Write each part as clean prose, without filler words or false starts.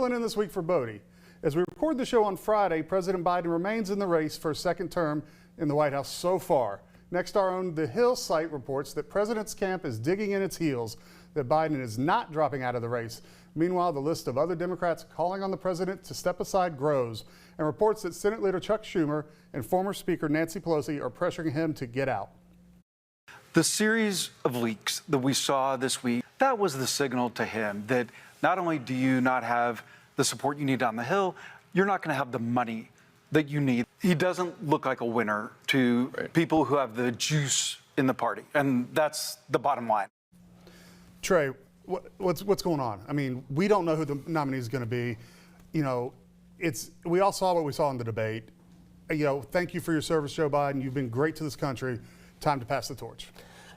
filling in this week for Bodie. As we record the show on Friday, President Biden remains in the race for a second term in the White House so far. Next, our own The Hill site reports that President's camp is digging in its heels, that Biden is not dropping out of the race. Meanwhile, the list of other Democrats calling on the president to step aside grows, and reports that Senate Leader Chuck Schumer and former Speaker Nancy Pelosi are pressuring him to get out. The series of leaks that we saw this week, that was the signal to him that not only do you not have the support you need on the Hill, you're not going to have the money that you need. He doesn't look like a winner to people who have the juice in the party, and that's the bottom line. Trey, what's going on? I mean, we don't know who the nominee is going to be. You know, we all saw what we saw in the debate. You know, thank you for your service, Joe Biden. You've been great to this country. Time to pass the torch.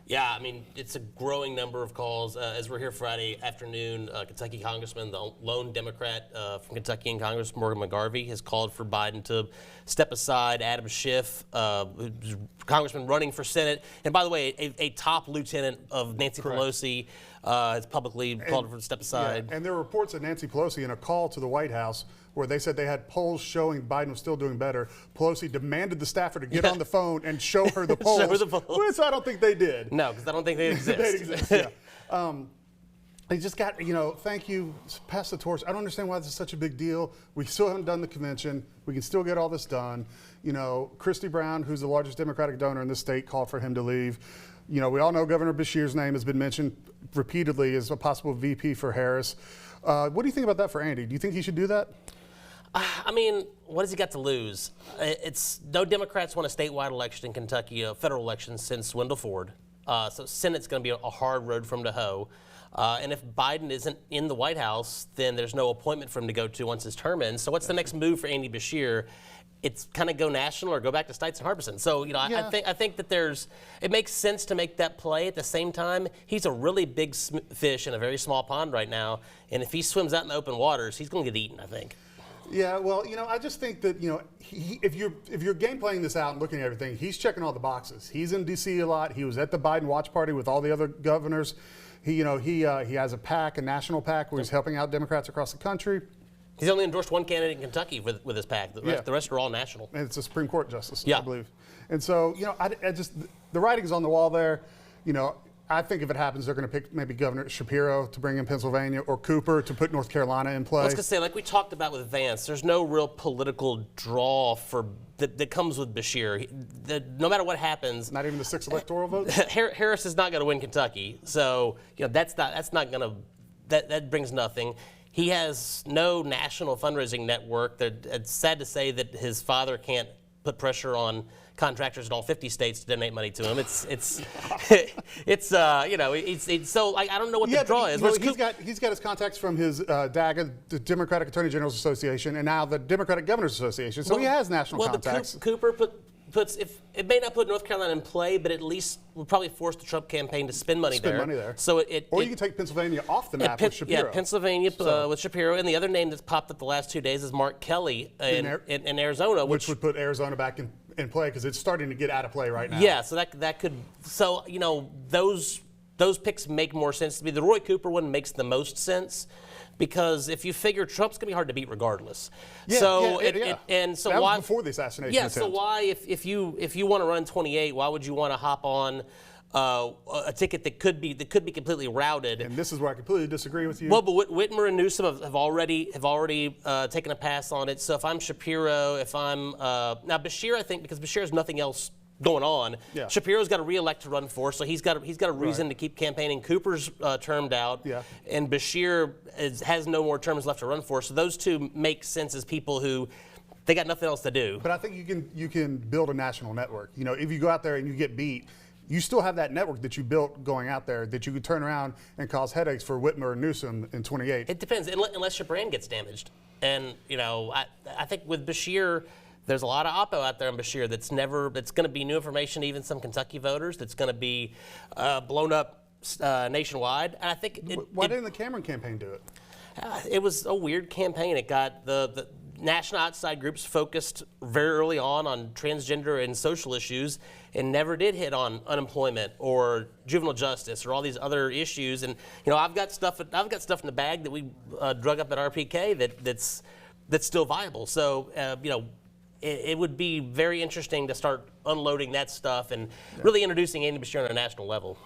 Yeah, I mean, it's a growing number of calls. As we're here Friday afternoon, Kentucky Congressman, the lone Democrat from Kentucky in Congress, Morgan McGarvey, has called for Biden to step aside. Adam Schiff, Congressman running for Senate, and by the way, a top lieutenant of Nancy Pelosi, has publicly called for her to step aside. Yeah, and there are reports that Nancy Pelosi, in a call to the White House, where they said they had polls showing Biden was still doing better, Pelosi demanded the staffer to get on the phone and show her the polls. Show her the polls. Which I don't think they did. No, because I don't think they exist. They exist, yeah. They just got, you know, thank you, pass the torch. I don't understand why this is such a big deal. We still haven't done the convention. We can still get all this done. You know, Christy Brown, who's the largest Democratic donor in the state, called for him to leave. You know, we all know Governor Beshear's name has been mentioned repeatedly as a possible VP for Harris. What do you think about that for Andy? Do you think he should do that? I mean, what has he got to lose? No Democrats won a statewide election in Kentucky, a federal election, since Wendell Ford. So Senate's going to be a hard road for him to hoe. And if Biden isn't in the White House, then there's no appointment for him to go to once his term ends. So what's the next move for Andy Beshear? It's kind of go national or go back to Stites and Harbison. So, you know, I think that it makes sense to make that play. At the same time, he's a really big fish in a very small pond right now. And if he swims out in the open waters, he's going to get eaten, I think. Yeah, well, you know, I just think that, you know, if you're game playing this out and looking at everything, he's checking all the boxes. He's in D.C. a lot. He was at the Biden watch party with all the other governors. He has a PAC, a national PAC, where he's helping out Democrats across the country. He's only endorsed one candidate in Kentucky with his PAC. The rest are all national. And it's a Supreme Court justice, I believe. And so, you know, I just, the writing's on the wall there. You know, I think if it happens, they're going to pick maybe Governor Shapiro to bring in Pennsylvania, or Cooper to put North Carolina in play. I was going to say, like we talked about with Vance, there's no real political draw that comes with Beshear. No matter what happens, not even the 6 electoral votes. Harris is not going to win Kentucky, so you know that's not going to that brings nothing. He has no national fundraising network. It's sad to say that his father can't put pressure on contractors in all 50 states to donate money to him. It's you know, it's so like I don't know what the draw is. He's got his contacts from his DAGA, the Democratic Attorney General's Association, and now the Democratic Governors Association. So he has national contacts. Cooper puts if it may not put North Carolina in play, but at least would probably force the Trump campaign to spend money there. So or you can take Pennsylvania off the map with Shapiro. Yeah, Pennsylvania with Shapiro, and the other name that's popped up the last 2 days is Mark Kelly in Arizona, which would put Arizona back in play because it's starting to get out of play right now. Yeah, so that could you know those picks make more sense to me. The Roy Cooper one makes the most sense. Because if you figure Trump's going to be hard to beat regardless, and so that why was before the assassination attempt. So why, if you want to run 28, why would you want to hop on a ticket that could be completely routed? And this is where I completely disagree with you. Well, but Whitmer and Newsom have already taken a pass on it. So if I'm Shapiro, if I'm now Beshear, I think because Beshear has nothing else going on. Yeah. Shapiro's got a reelect to run for, so he's got a reason to keep campaigning. Cooper's termed out, and Beshear has no more terms left to run for. So those two make sense as people who they got nothing else to do. But I think you can build a national network. You know, if you go out there and you get beat, you still have that network that you built going out there that you could turn around and cause headaches for Whitmer and Newsom in 28. It depends, unless your brand gets damaged. And you know, I think with Beshear, there's a lot of oppo out there on Beshear that's going to be new information to even some Kentucky voters. That's going to be blown up nationwide. And I think why didn't the Cameron campaign do it? It was a weird campaign. It got the national outside groups focused very early on transgender and social issues and never did hit on unemployment or juvenile justice or all these other issues. And I've got stuff in the bag that we drug up at RPK that's still viable. So it would be very interesting to start unloading that stuff and really introducing Andy Beshear on a national level.